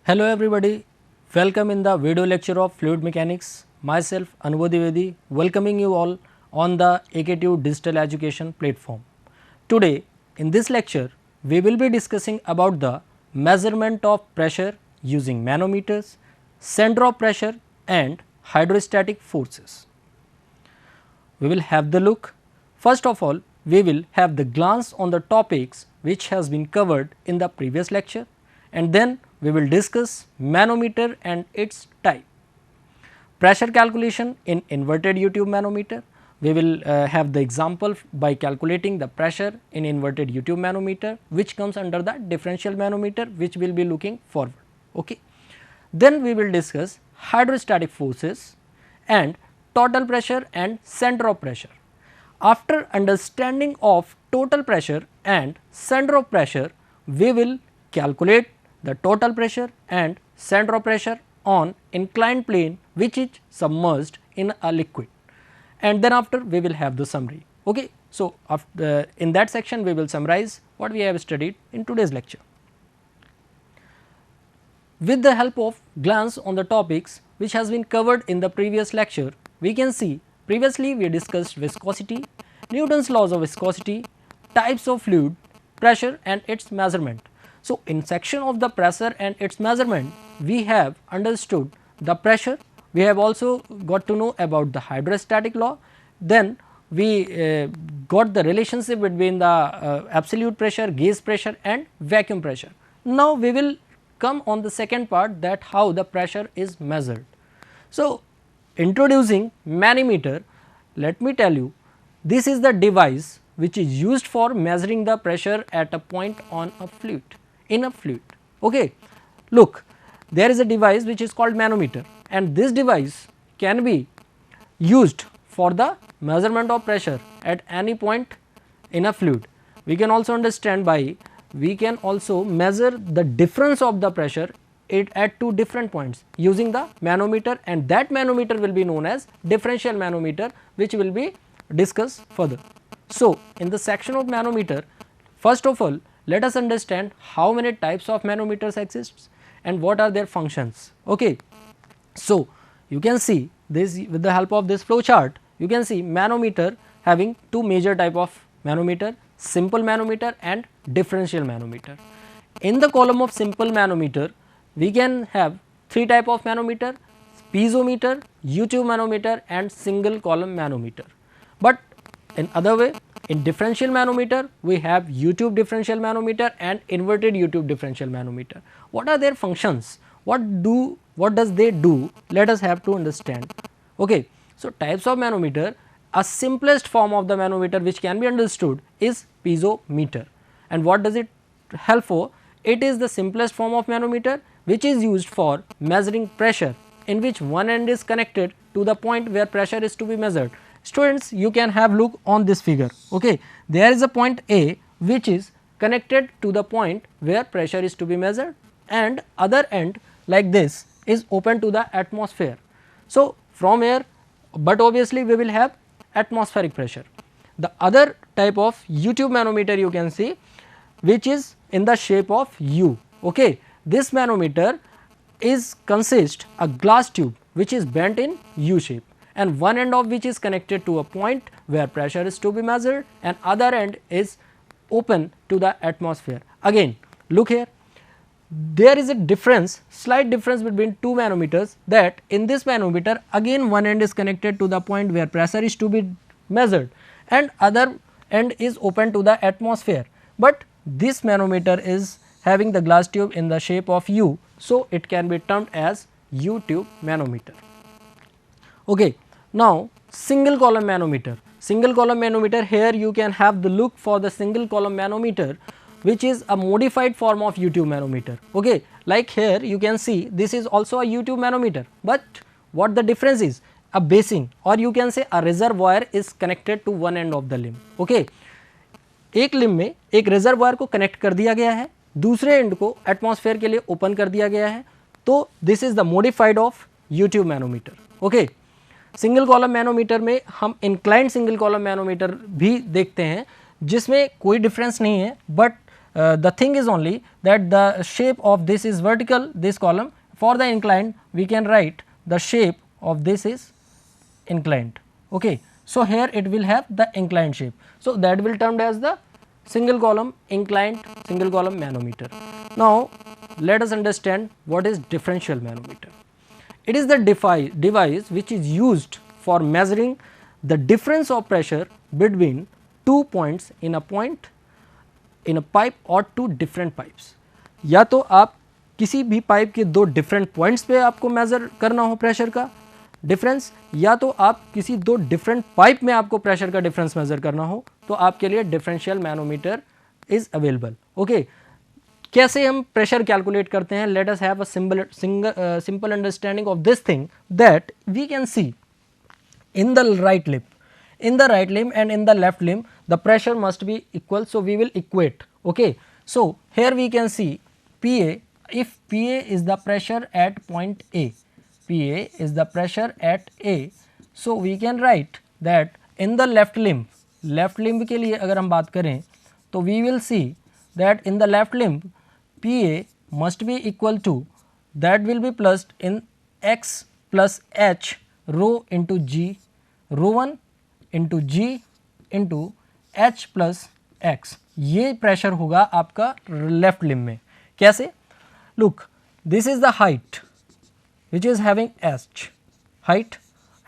Hello everybody, welcome in the video lecture of Fluid Mechanics. Myself Anubodh Dwivedi welcoming you all on the AKTU digital education platform. Today in this lecture we will be discussing about the measurement of pressure using manometers, center of pressure and hydrostatic forces. We will have the look. First of all, we will have the glance on the topics which has been covered in the previous lecture, and then we will discuss manometer and its type. Pressure calculation in inverted U-tube manometer. We will have the example by calculating the pressure in inverted U-tube manometer, which comes under the differential manometer, which we will be looking forward. Okay. Then we will discuss hydrostatic forces and total pressure and center of pressure. After understanding of total pressure and center of pressure, we will calculate the total pressure and center of pressure on inclined plane which is submerged in a liquid, and then after we will have the summary. Okay. So, after, in that section we will summarize what we have studied in today's lecture. With the help of glance on the topics which has been covered in the previous lecture, we can see previously we discussed viscosity, Newton's laws of viscosity, types of fluid, pressure and its measurement. So, in section of the pressure and its measurement, we have understood the pressure, we have also got to know about the hydrostatic law, then we got the relationship between the absolute pressure, gauge pressure and vacuum pressure. Now, we will come on the second part, that how the pressure is measured. So, introducing manometer, let me tell you, this is the device which is used for measuring the pressure at a point on a fluid, in a fluid. Okay. Look, there is a device which is called manometer, and this device can be used for the measurement of pressure at any point in a fluid. We can also understand by, we can also measure the difference of the pressure at two different points using the manometer, and that manometer will be known as differential manometer, which will be discussed further. So, in the section of manometer, first of all let us understand how many types of manometers exists and what are their functions. Okay. So, you can see this with the help of this flow chart, you can see manometer having two major type of manometer, simple manometer and differential manometer. In the column of simple manometer, we can have three type of manometer: piezometer, U-tube manometer and single column manometer. But in other way, in differential manometer we have U-tube differential manometer and inverted U-tube differential manometer. What are their functions? What does they do? Let us have to understand. Okay. So, types of manometer, a simplest form of the manometer which can be understood is piezometer. And what does it help for? It is the simplest form of manometer which is used for measuring pressure, in which one end is connected to the point where pressure is to be measured. Students, you can have look on this figure. Okay. There is a point A which is connected to the point where pressure is to be measured, and other end like this is open to the atmosphere. So, from here, but obviously we will have atmospheric pressure. The other type of U-tube manometer you can see, which is in the shape of U. Okay. This manometer is consist a glass tube which is bent in U shape, and one end of which is connected to a point where pressure is to be measured and other end is open to the atmosphere. Again, look here, there is a difference, slight difference between two manometers, that in this manometer again one end is connected to the point where pressure is to be measured and other end is open to the atmosphere, but this manometer is having the glass tube in the shape of U. So, it can be termed as U-tube manometer. Okay. Now, single column manometer. Single column manometer, here you can have the look for the single column manometer, which is a modified form of U-tube manometer. Okay. Like here you can see this is also a U-tube manometer, but what the difference is, a basin or you can say a reservoir is connected to one end of the limb. Okay. एक limb में एक reservoir को connect कर दिया गया है, दूसरे and को एटमॉस्फेयर के लिए ओपन कर दिया गया है, तो this is the modified of U-tube manometer. Okay. Single column manometer में हम इंक्लाइंड सिंगल कॉलम मैनोमीटर भी देखते हैं जिसमें कोई डिफरेंस नहीं है, but the thing is only that the shape of this is vertical, this column. For the inclined we can write the shape of this is inclined. Okay. So, here it will have the inclined shape. So, that will termed as the single column inclined single column manometer. Now, let us understand what is differential manometer. It is the device which is used for measuring the difference of pressure between two points in a pipe or two different pipes. या तो आप किसी भी pipe के दो different points पे आपको major करना हो प्रेशर का डिफरेंस, या तो आप किसी दो डिफरेंट पाइप में आपको प्रेशर का डिफरेंस मेजर करना हो, तो आपके लिए differential manometer is available. Okay. कैसे हम प्रेशर कैलकुलेट करते हैं? Let us have a simple understanding of this thing that we can see in the right limb and in the left limb the pressure must be equal, so we will equate. Okay. So, here we can see PA, if PA is the pressure at point A, PA is the pressure at A, so we can write that in the left limb के लिए अगर हम बात करें तो we will see that in the left limb PA must be equal to, that will be plus in x plus h rho into g, rho 1 into g into h plus x. ये pressure होगा आपका left limb में. कैसे? Look, this is the height which is having h height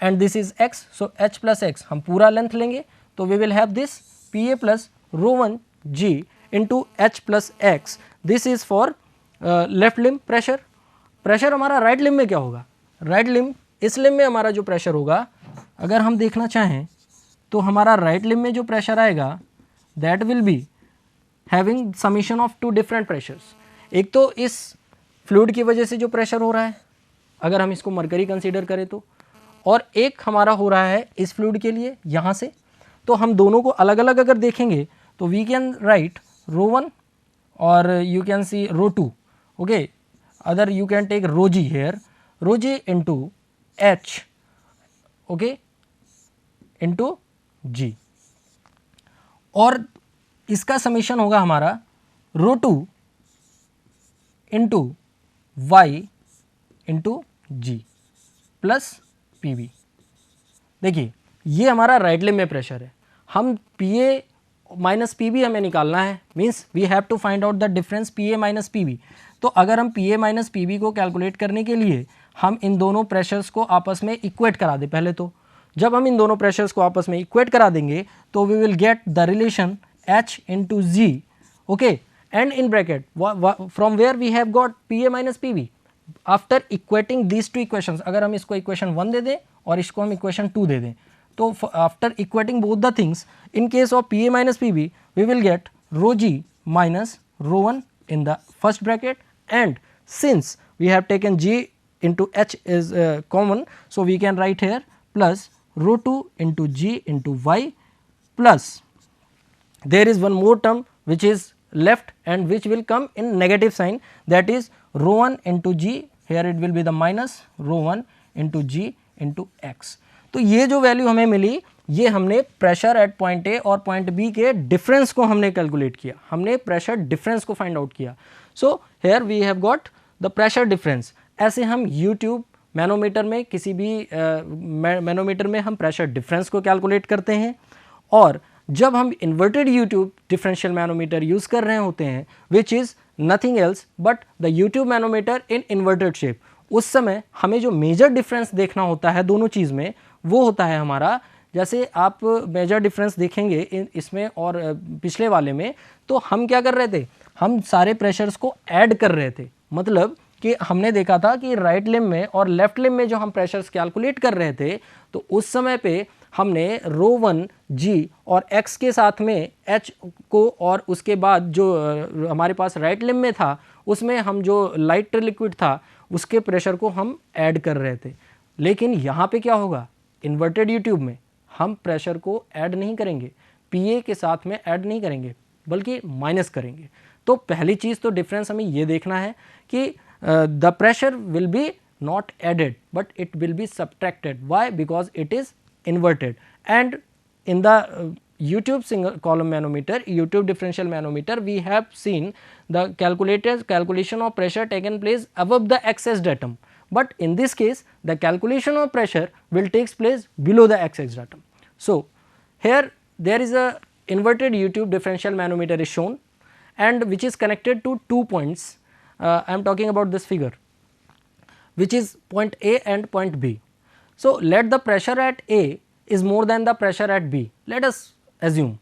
and this is x, so h plus x हम पूरा length लेंगे तो we will have this pa plus rho 1 g into h plus x. This is for left limb pressure. Pressure हमारा right limb में क्या होगा? Right limb, इस limb में हमारा जो प्रेशर होगा, अगर हम देखना चाहें तो हमारा राइट लिम्ब में जो प्रेशर आएगा that will be having summation of two different pressures. एक तो इस फ्लूइड की वजह से जो प्रेशर हो रहा है, अगर हम इसको मरकरी कंसीडर करें तो, और एक हमारा हो रहा है इस फ्लूइड के लिए यहाँ से. तो हम दोनों को अलग अलग अगर देखेंगे तो वी कैन राइट रो 1 और you can see rho 2. Okay. Other you can take rho G here, rho G into H, okay, into G, और इसका समीशन होगा हमारा rho 2 into Y into G plus P B. देखिए ये हमारा right limb में pressure है. हम P A minus P B हमें निकालना है, means we have to find out the difference P A minus P B. तो अगर हम P A minus P B को कैलकुलेट करने के लिए हम इन दोनों प्रेशर्स को आपस में इक्वेट करा दें पहले. तो जब हम इन दोनों प्रेशर्स को आपस में इक्वेट करा देंगे तो we will get the relation h into G. Okay. And in bracket from where we have got P A minus P B. After equating these two equations, अगर हम इसको इक्वेशन 1 दे दें और इसको हम इक्वेशन 2 दे दें, तो after equating both the things in case of P A minus P B we will get rho G minus rho 1 in the first bracket, and since we have taken g into h is common, so we can write here plus rho 2 into g into y plus there is one more term which is left and which will come in negative sign, that is rho 1 into g, here it will be the minus rho 1 into g into x. तो ये जो value हमें मिली, ये हमने pressure at point ए और point B के difference को हमने कैलकुलेट किया, हमने प्रेशर डिफरेंस को फाइंड आउट किया. So here we have got the pressure difference. ऐसे हम यूट्यूब मैनोमीटर में, किसी भी मैनोमीटर में हम प्रेशर डिफरेंस को कैलकुलेट करते हैं. और जब हम inverted YouTube differential manometer use कर रहे होते हैं, which is nothing else but the U tube manometer in inverted shape, उस समय हमें जो मेजर डिफरेंस देखना होता है दोनों चीज़ में, वो होता है हमारा, जैसे आप मेजर डिफरेंस देखेंगे इसमें और पिछले वाले में, तो हम क्या कर रहे थे, हम सारे प्रेशर्स को ऐड कर रहे थे. मतलब कि हमने देखा था कि राइट लिम्ब में और लेफ्ट लिम्ब में जो हम प्रेशर्स कैलकुलेट कर रहे थे, तो उस समय पे हमने रो 1 जी और एक्स के साथ में एच को, और उसके बाद जो हमारे पास राइट लिम्ब में था उसमें हम जो लाइट लिक्विड था उसके प्रेशर को हम ऐड कर रहे थे. लेकिन यहाँ पे क्या होगा, इन्वर्टेड यूट्यूब में हम प्रेशर को ऐड नहीं करेंगे, पीए के साथ में ऐड नहीं करेंगे, बल्कि माइनस करेंगे. तो पहली चीज़ तो डिफरेंस हमें ये देखना है कि the pressure will be not added but it will be subtracted. Why? Because it is inverted. And in the YouTube single column manometer, YouTube differential manometer, we have seen the calculation of pressure taken place above the x-axis datum, but in this case the calculation of pressure will takes place below the x-axis datum. So, here there is a inverted YouTube differential manometer is shown and which is connected to 2 points. I am talking about this figure, which is point A and point B. So, let the pressure at A is more than the pressure at B, let us assume,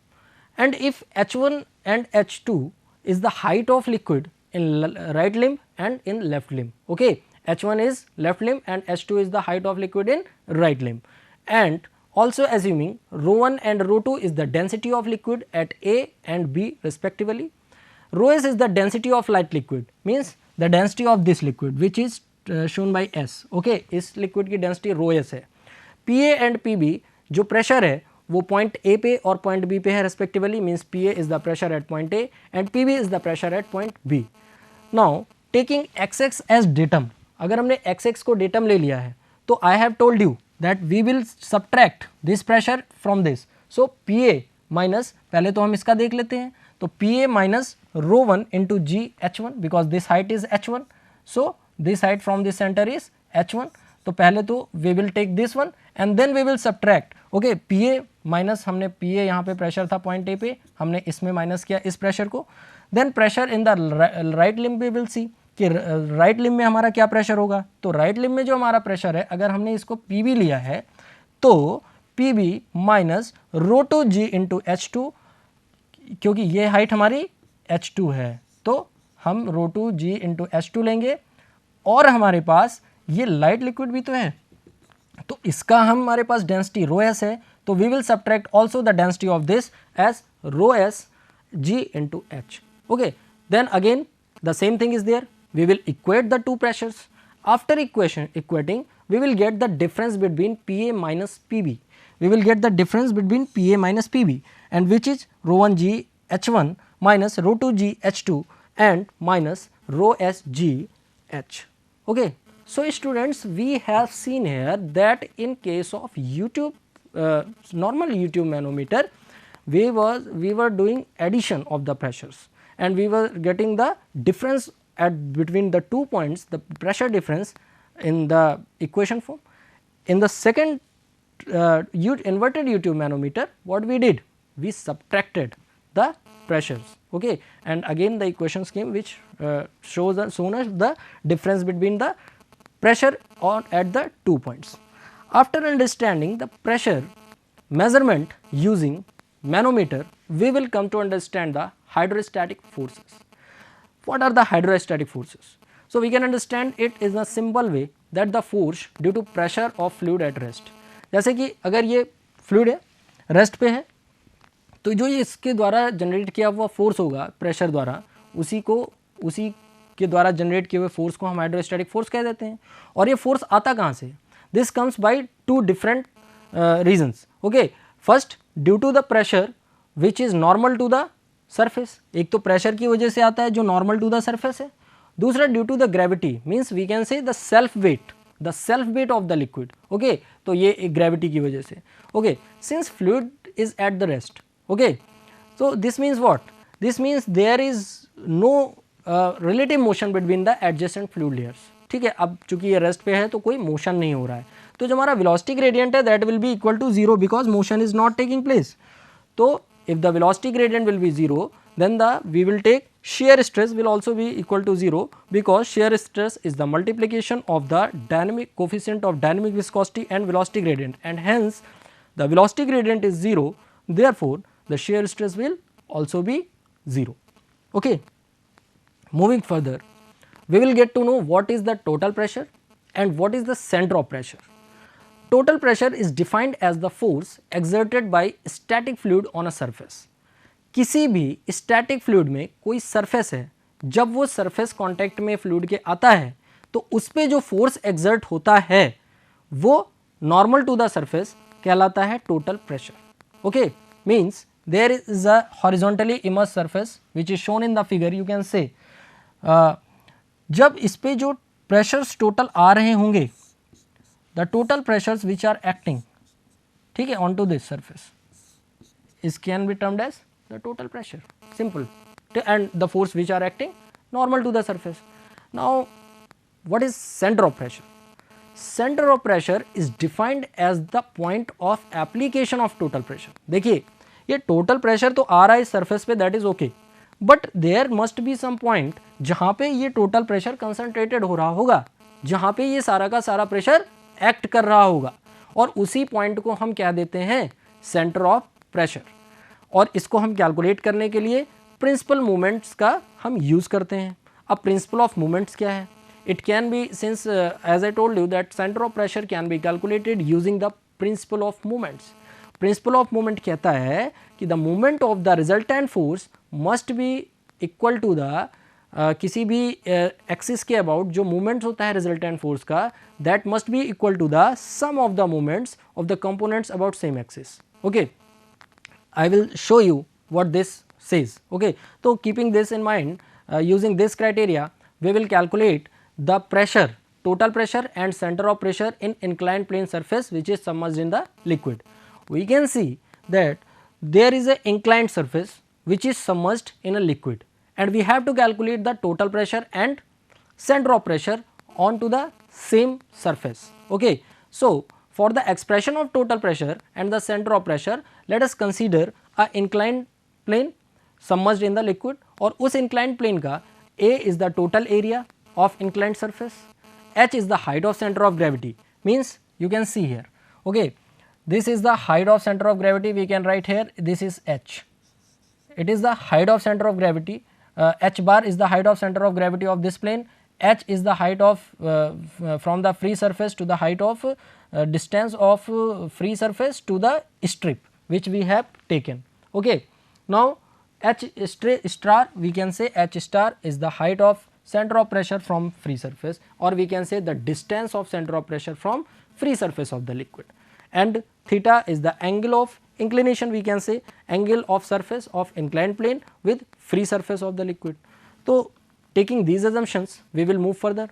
and if H1 and H2 is the height of liquid in right limb and in left limb. Okay. H1 is left limb and H2 is the height of liquid in right limb, and also assuming rho 1 and rho 2 is the density of liquid at A and B respectively. Rho s is the density of light liquid, means the density of this liquid which is shown by S. Okay. इस liquid की density rho S है. P A and P B जो pressure है वो point A पे और point B पे है respectively, means P A is the pressure at point A and P B is the pressure at point B. Now taking X X as datum, अगर हमने x x को datum ले लिया है तो I have told you that we will subtract this pressure from this. So P A minus, पहले तो हम इसका देख लेते हैं, तो P A minus rho 1 into G H 1 because this height is H 1. सो this height from this center is h1. तो पहले तो we will take this one and then we will subtract. okay, pa minus, हमने pa यहाँ पे pressure था point A पे, हमने इसमें माइनस किया इस प्रेशर को. Then pressure in the right limb we will see कि राइट लिम्ब में हमारा क्या प्रेशर होगा. तो राइट लिम्ब में जो हमारा प्रेशर है, अगर हमने इसको pb लिया है तो pb minus rho two G into H two, क्योंकि ये हाइट हमारी h2 है तो हम rho two G into H two लेंगे, और हमारे पास ये लाइट लिक्विड भी तो है तो इसका हमारे पास डेंसिटी रो एस है, तो we will subtract also the density of this as rho S G into H. Okay, then again the same thing is there, we will equate the two pressures. After equating we will get the difference between PA minus PB. We will get the difference between PA minus PB, and which is rho 1 G H1 minus rho 2 G H2 and minus rho S G H. Okay. So, students, we have seen here that in case of YouTube normal YouTube manometer, we were doing addition of the pressures and we were getting the difference at between the 2 points, the pressure difference in the equation form. In the second inverted YouTube manometer, what we did? We subtracted the pressures, okay, and again the equation scheme which shows us the difference between the pressure at the 2 points. After understanding the pressure measurement using manometer, we will come to understand the hydrostatic forces. What are the hydrostatic forces? So, we can understand it in a simple way that the force due to pressure of fluid at rest. जैसे कि अगर ये fluid है, rest पे है, तो जो ये इसके द्वारा जनरेट किया हुआ फोर्स होगा प्रेशर द्वारा, उसी के द्वारा जनरेट किए हुए फोर्स को हम हाइड्रोस्टैटिक फोर्स कह देते हैं. और ये फोर्स आता कहाँ से? This comes by two different reasons. Okay, first due to the pressure which is normal to the surface. एक तो प्रेशर की वजह से आता है जो नॉर्मल टू द सरफेस है. दूसरा due to the gravity, means we can say the self weight of the liquid. Okay, तो ये एक ग्रेविटी की वजह से. Okay, since fluid is at the rest. Okay, so this means what? This means there is no relative motion between the adjacent fluid layers. ठीक है, अब चूंकि ये रेस्ट पे है तो कोई मोशन नहीं हो रहा है, तो जो हमारा वेलोसिटी ग्रेडियंट है that will be equal to zero because motion is not taking place. तो if the velocity gradient will be 0, then we will take shear stress will also be equal to 0 because shear stress is the multiplication of the dynamic coefficient of dynamic viscosity and velocity gradient, and hence the velocity gradient is 0, therefore the shear stress will also be 0. Okay. Moving further, we will get to know what is the total pressure and what is the center of pressure. Total pressure is defined as the force exerted by static fluid on a surface. किसी भी static fluid में कोई surface है, जब वो surface contact में fluid के आता है तो उस पे जो force exert होता है वो normal to the surface कहलाता है total pressure. Okay, means there is a horizontally immersed surface which is shown in the figure. You can say जब इस पे जो pressures total आ रहे होंगे, the total pressures which are acting, ठीक है, onto this surface, is can be termed as the total pressure, simple, and the force which are acting normal to the surface. Now what is center of pressure? Center of pressure is defined as the point of application of total pressure. देखिए ये total pressure तो आ रहा है surface पे, that is okay, but there must be some point जहाँ पे ये total pressure concentrated हो रहा होगा, जहाँ पे ये सारा का सारा pressure act कर रहा होगा, और उसी point को हम क्या देते हैं, center of pressure, और इसको हम कैलकुलेट करने के लिए प्रिंसिपल मूवमेंट्स का हम यूज़ करते हैं. अब प्रिंसिपल ऑफ मूवमेंट्स क्या है? It can be, since as I told you that centre of pressure can be calculated using the principle of movements. Principle of movement कहता है कि the movement of the resultant force must be equal to the किसी भी axis के about जो movements होता है resultant force का, that must be equal to the sum of the movements of the components about same axis. Okay, I will show you what this says. Okay, so keeping this in mind, using this criteria, we will calculate the pressure, total pressure and center of pressure in inclined plane surface which is submerged in the liquid. We can see that there is a inclined surface which is submerged in a liquid, and we have to calculate the total pressure and center of pressure onto the same surface. Okay, so for the expression of total pressure and the center of pressure, let us consider a inclined plane submerged in the liquid, और उस inclined plane का A is the total area of inclined surface, H is the height of center of gravity, means you can see here. Okay, this is the height of center of gravity, we can write here this is H. It is the height of center of gravity, H bar is the height of center of gravity of this plane, H is the height of from the free surface to the height of distance of free surface to the strip which we have taken. Okay, now H star, we can say H star is the height of center of pressure from free surface, or we can say the distance of center of pressure from free surface of the liquid, and theta is the angle of inclination, we can say angle of surface of inclined plane with free surface of the liquid. तो taking these assumptions we will move further.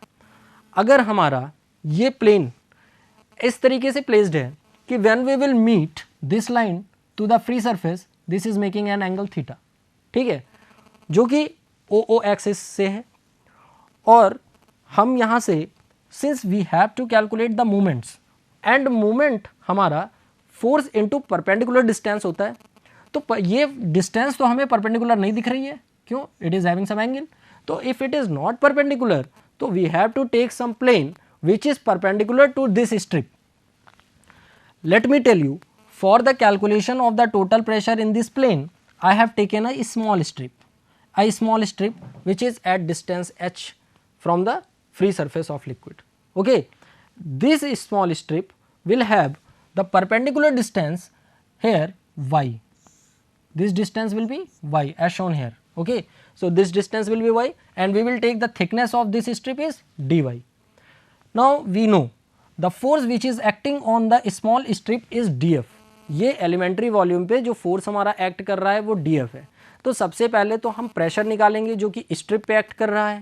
अगर हमारा ये plane इस तरीके से placed है कि when we will meet this line to the free surface, this is making an angle theta, ठीक है, जो कि OO axis से है, और हम यहाँ से since we have to calculate the moments and moment हमारा force into perpendicular distance होता है, तो ये distance तो हमें perpendicular नहीं दिख रही है, क्यों? It is having some angle. तो if it is not perpendicular, तो we have to take some plane which is perpendicular to this strip. Let me tell you, for the calculation of the total pressure in this plane, I have taken a small strip which is at distance h from the free surface of liquid. Okay, this small strip will have the perpendicular distance here y. This distance will be y as shown here. Okay, so this distance will be y, and we will take the thickness of this strip is dy. Now we know the force which is acting on the small strip is df. ये elementary volume पे जो force हमारा act कर रहा है वो df है. तो सबसे पहले तो हम प्रेशर निकालेंगे जो कि स्ट्रिप पे एक्ट कर रहा है.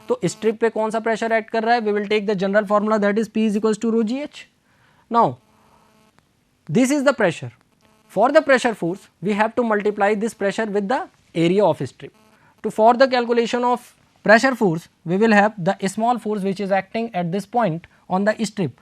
तो स्ट्रिप पे कौन सा प्रेशर एक्ट कर रहा है? We will take the general formula, that is P is equals to rho ji h. Now this is the pressure. For the pressure force, we have to multiply this pressure with the area of strip. For the calculation of pressure force, we will have the small force which is acting at this point on the strip.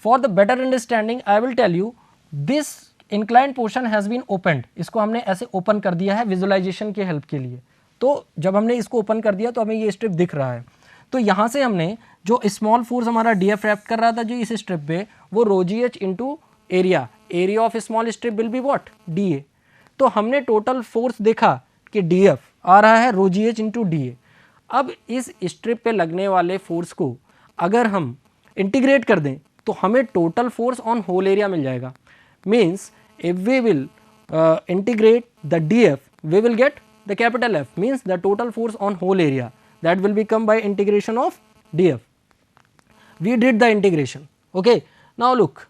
For the better understanding, I will tell you this inclined portion has been opened. इसको हमने ऐसे open कर दिया है visualization के help के लिए. तो जब हमने इसको open कर दिया तो हमें ये strip दिख रहा है. तो यहाँ से हमने जो small force हमारा df एक्ट कर रहा था जो इस strip पे, वो rho g h into area of small strip will be what? dA. तो हमने टोटल फोर्स देखा कि df आ रहा है rho g h into dA. अब इस स्ट्रिप पे लगने वाले फोर्स को अगर हम इंटीग्रेट कर दें तो हमें total force on whole area मिल जाएगा. Means if we will integrate the df, we will get the capital F, means the total force on whole area, that will become by integration of df. We did the integration. Okay, now look,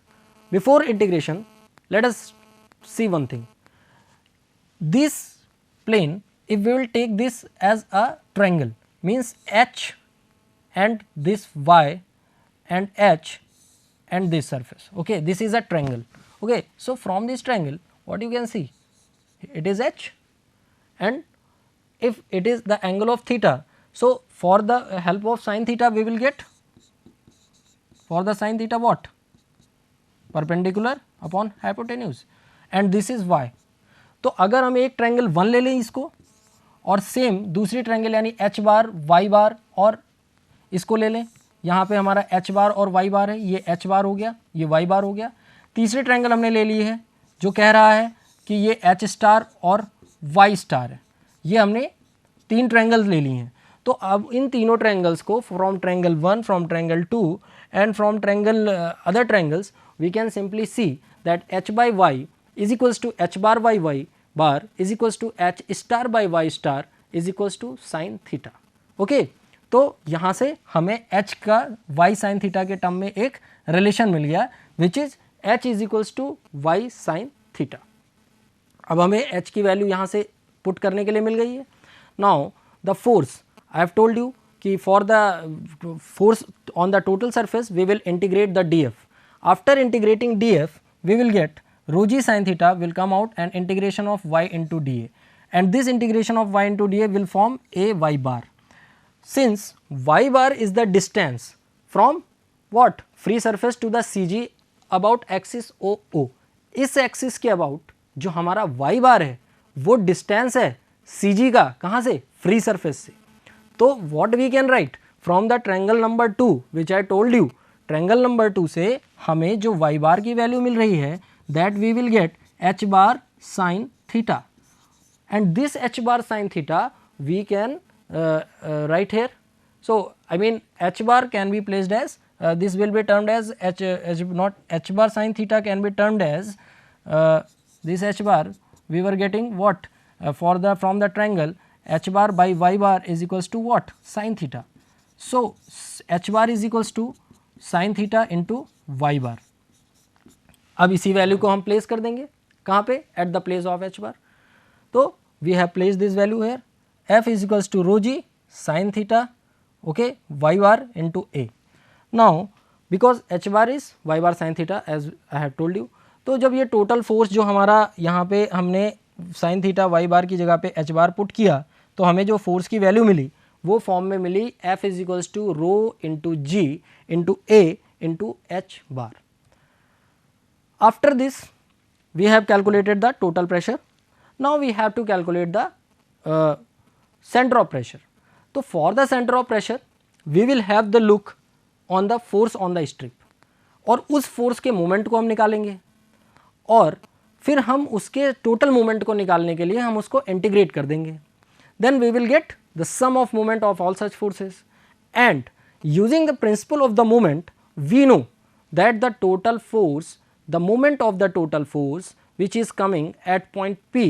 before integration let us see one thing. This plane, if we will take this as a triangle, means h and this y and h and this surface. Okay, this is a triangle. Okay, so from this triangle what you can see, it is h, and if it is the angle of theta, so for the help of sin theta we will get, for the sin theta what, perpendicular upon hypotenuse, and this is y. तो अगर हम एक triangle 1 ले लें इसको, और same दूसरी triangle यानी h बार y बार और इसको ले लें, यहाँ पे हमारा h बार और y बार है, ये h बार हो गया, ये y बार हो गया। तीसरी ट्रायंगल हमने ले ली है जो कह रहा है कि ये h स्टार और y स्टार है, ये हमने 3 ट्रायंगल्स ले ली हैं। तो अब इन तीनों ट्रायंगल्स को from triangle 1, from triangle 2 and from triangle other triangles we can simply see that h by y is equals to h bar by y bar is equals to h star by y star is equals to sin theta। Okay, तो यहाँ से हमें h का y sin theta के term में एक relation मिल गया which is h is equals to y sin theta। अब हमें h की वैल्यू यहाँ से पुट करने के लिए मिल गई है। Now the force I have told you कि for the force on the total surface we will integrate the df। After integrating df we will get rho g sin theta will come out and integration of y into dA, and this integration of y into dA will form a y bar. Since y bar is the distance from what free surface to the CG about axis OO, इस axis के about जो हमारा y bar है वो distance है CG का, कहाँ से, फ्री सरफेस से। तो what we can write from the triangle number 2 which I told you, triangle number 2 से हमें जो y बार की वैल्यू मिल रही है that we will get h bar sine theta, and this h bar sine theta we can write here. So I mean h bar can be placed as this will be termed as h bar sin theta can be termed as this h bar we were getting what for the from the triangle h bar by y bar is equals to what, sin theta. So h bar is equals to sin theta into y bar। अब इसी value को हम place कर देंगे कहाँ पे, at the place of h bar। तो we have place this value here, f is equals to rho g sin theta, okay, y bar into a। Now because h bar is y bar sin theta as I have told you, तो जब ये total force जो हमारा यहाँ पे हमने sin theta y bar की जगह पे h bar पुट किया तो हमें जो फोर्स की वैल्यू मिली वो फॉर्म में मिली F is equals to rho into G into A into H bar. After this we have calculated the total pressure, now we have to calculate the centre of pressure. तो for the centre of pressure we will have the look on the force on the strip, और उस force के moment को हम निकालेंगे, और फिर हम उसके टोटल मोमेंट को निकालने के लिए हम उसको इंटीग्रेट कर देंगे। Then we will get the sum of moment of all such forces, and using the principle of the moment we know that the total force, the moment of the total force which is coming at point P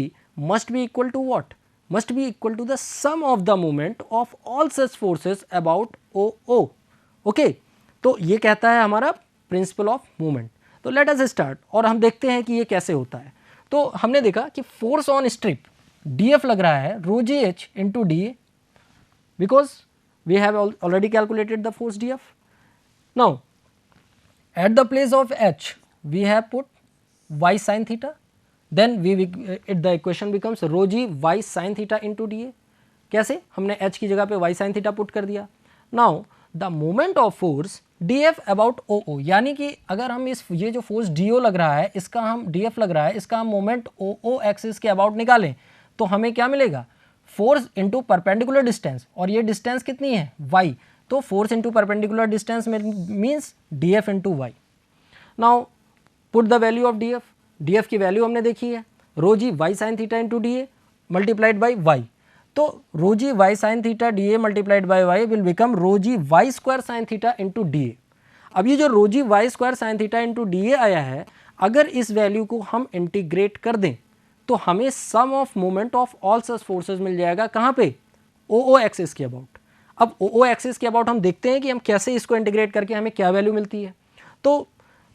must be equal to what, must be equal to the sum of the moment of all such forces about OO। okay, तो ये कहता है हमारा principle of moment। तो let us start और हम देखते हैं कि ये कैसे होता है। तो हमने देखा कि फोर्स ऑन स्ट्रिप df लग रहा है rho ji H into D A, because we have already calculated the force df. Now at the place of h we have put y sin theta, then the equation becomes rho g y sin theta into dA। कैसे, हमने h की जगह पे y sin theta put कर दिया। Now the moment of force df about oo, यानी कि अगर हम ये जो फोर्स do लग रहा है इसका हम df लग रहा है इसका हम मोमेंट oo एक्सिस के अबाउट निकालें तो हमें क्या मिलेगा, फोर्स इंटू परपेंडिकुलर डिस्टेंस, और ये डिस्टेंस कितनी है y, तो force into perpendicular distance means D F into Y. Now put the value of D F, D F की वैल्यू हमने देखी है rho G Y sine theta into D A multiplied by Y, तो rho G Y sine theta D A multiplied by Y will become rho G Y square sine theta into D A. अब ये जो rho G Y square sine theta into D ए आया है, अगर इस value को हम इंटीग्रेट कर दें तो हमें sum of moment of all such forces मिल जाएगा कहाँ पे, ओ एक्सिस के अबाउट। अब ओ एक्सिस के अबाउट हम देखते हैं कि हम कैसे इसको इंटीग्रेट करके हमें क्या वैल्यू मिलती है। तो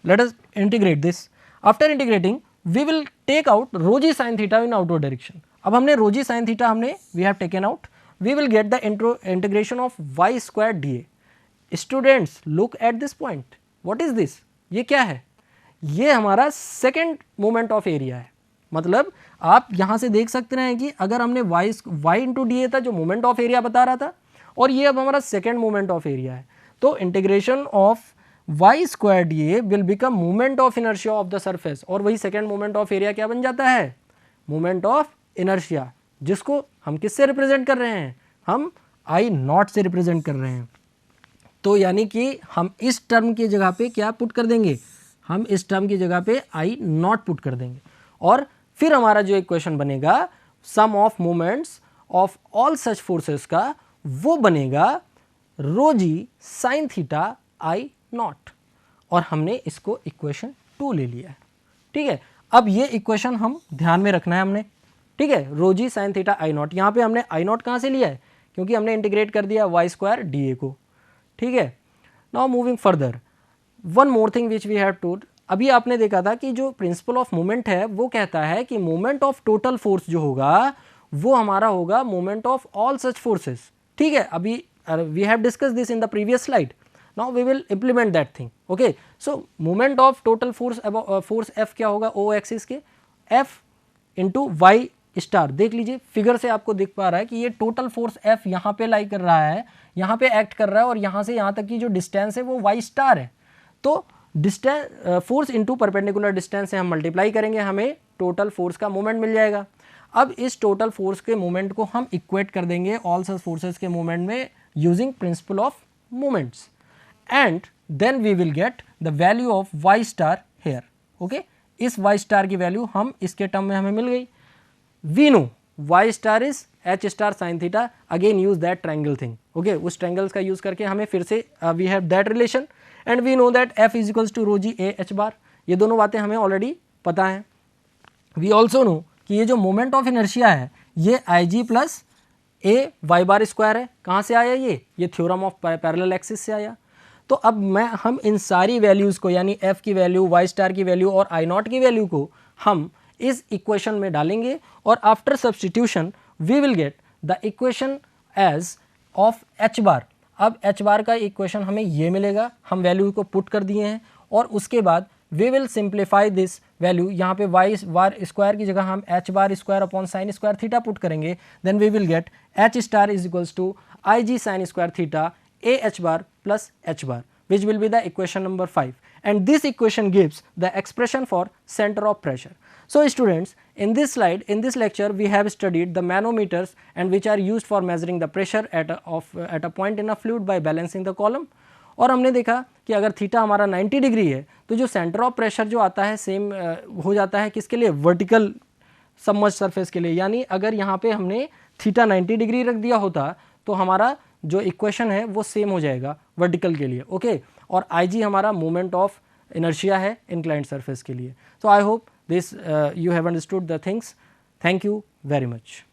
let us integrate this, after integrating we will take out rho ji sine theta in outward direction. अब हमने रो जी साइन थीटा हमने we have taken out, we will get the integration of y square d a. Students look at this point, what is this, ये क्या है, ये हमारा second moment of area है। मतलब आप यहाँ से देख सकते हैं कि अगर हमने y इंटू डी ए था जो मोमेंट ऑफ एरिया बता रहा था, और ये अब हमारा सेकेंड मोमेंट ऑफ एरिया है, तो integration of y square d a will become moment of inertia of the surface, और वही सेकेंड मोमेंट ऑफ एरिया क्या बन जाता है, मोमेंट ऑफ इनर्शिया, जिसको हम किससे रिप्रेजेंट कर रहे हैं, हम आई नॉट से रिप्रेजेंट कर रहे हैं। तो यानी कि हम इस टर्म की जगह पे क्या पुट कर देंगे, हम इस टर्म की जगह पे आई नॉट पुट कर देंगे, और फिर हमारा जो इक्वेशन बनेगा sum of moments of all such forces का, वो बनेगा rho ji sine theta I nought, और हमने इसको इक्वेशन 2 ले लिया है। ठीक है, अब ये इक्वेशन हम ध्यान में रखना है हमने। ठीक है, rho ji sine theta I not, यहाँ पे हमने आई नॉट कहाँ से लिया है, क्योंकि हमने इंटीग्रेट कर दिया वाई स्क्वायर डी ए को। ठीक है, now moving further, one more thing which we have to, अभी आपने देखा था कि जो प्रिंसिपल ऑफ मोमेंट है वो कहता है कि मोमेंट ऑफ टोटल फोर्स जो होगा वो हमारा होगा moment of all such forces. ठीक है, अभी we have discuss this in the previous slide, now we will implement that thing. Okay, so moment of total force, force f क्या होगा, ओ एक्सिस के एफ इंटू वाई स्टार। देख लीजिए figure से आपको दिख पा रहा है कि ये टोटल फोर्स एफ यहाँ पे लाई कर रहा है, यहाँ पे एक्ट कर रहा है, और यहाँ से यहाँ तक की जो डिस्टेंस है वो वाई स्टार है। तो distance force into perpendicular distance से हम मल्टीप्लाई करेंगे, हमें टोटल फोर्स का मोमेंट मिल जाएगा। अब इस टोटल फोर्स के मोमेंट को हम इक्वेट कर देंगे ऑल सच फोर्सेस के मोमेंट में using principle of moments, and then we will get the value of y star here. Okay, इस वाई स्टार की वैल्यू हम इसके टर्म में हमें मिल गई। We know y star is h star sine theta, again use that triangle thing. Okay, उस triangles का यूज करके हमें फिर से we have that relation, and we know that F is equals to rho G A H bar. ये दोनों बातें हमें ऑलरेडी पता हैं। वी ऑल्सो नो कि ये जो मोमेंट ऑफ इनर्शिया है ये आई जी प्लस ए वाई बार स्क्वायर है। कहाँ से आया ये थ्योरम ऑफ पैरेलल एक्सिस से आया। तो अब हम इन सारी वैल्यूज़ को, यानी एफ की वैल्यू, वाई स्टार की वैल्यू और आई नॉट की वैल्यू को हम इस इक्वेशन में डालेंगे, और after substitution we will get the equation as of H bar. अब एच बार का इक्वेशन हमें ये मिलेगा, हम वैल्यू को पुट कर दिए हैं, और उसके बाद we will simplify this value, यहाँ पे वाई बार स्क्वायर की जगह हम H bar square upon sine square theta put करेंगे, then we will get H star is equals to I G sine square theta A H bar plus h bar, which will be the equation number 5, and this equation gives the expression for center of pressure. So students, in this slide, in this lecture we have studied the manometers, and which are used for measuring the pressure at a point in a fluid by balancing the column. और हमने देखा कि अगर theta हमारा 90 degree है तो जो centre of pressure जो आता है सेम हो जाता है किसके लिए, वर्टिकल सबमर्ज सरफेस के लिए। यानी अगर यहाँ पे हमने थीटा 90 डिग्री रख दिया होता तो हमारा जो इक्वेशन है वो सेम हो जाएगा वर्टिकल के लिए। ओके, और आई जी हमारा मोमेंट ऑफ इनर्शिया है इंक्लाइंड सरफेस के लिए। So I hope this you have understood the things. Thank you very much.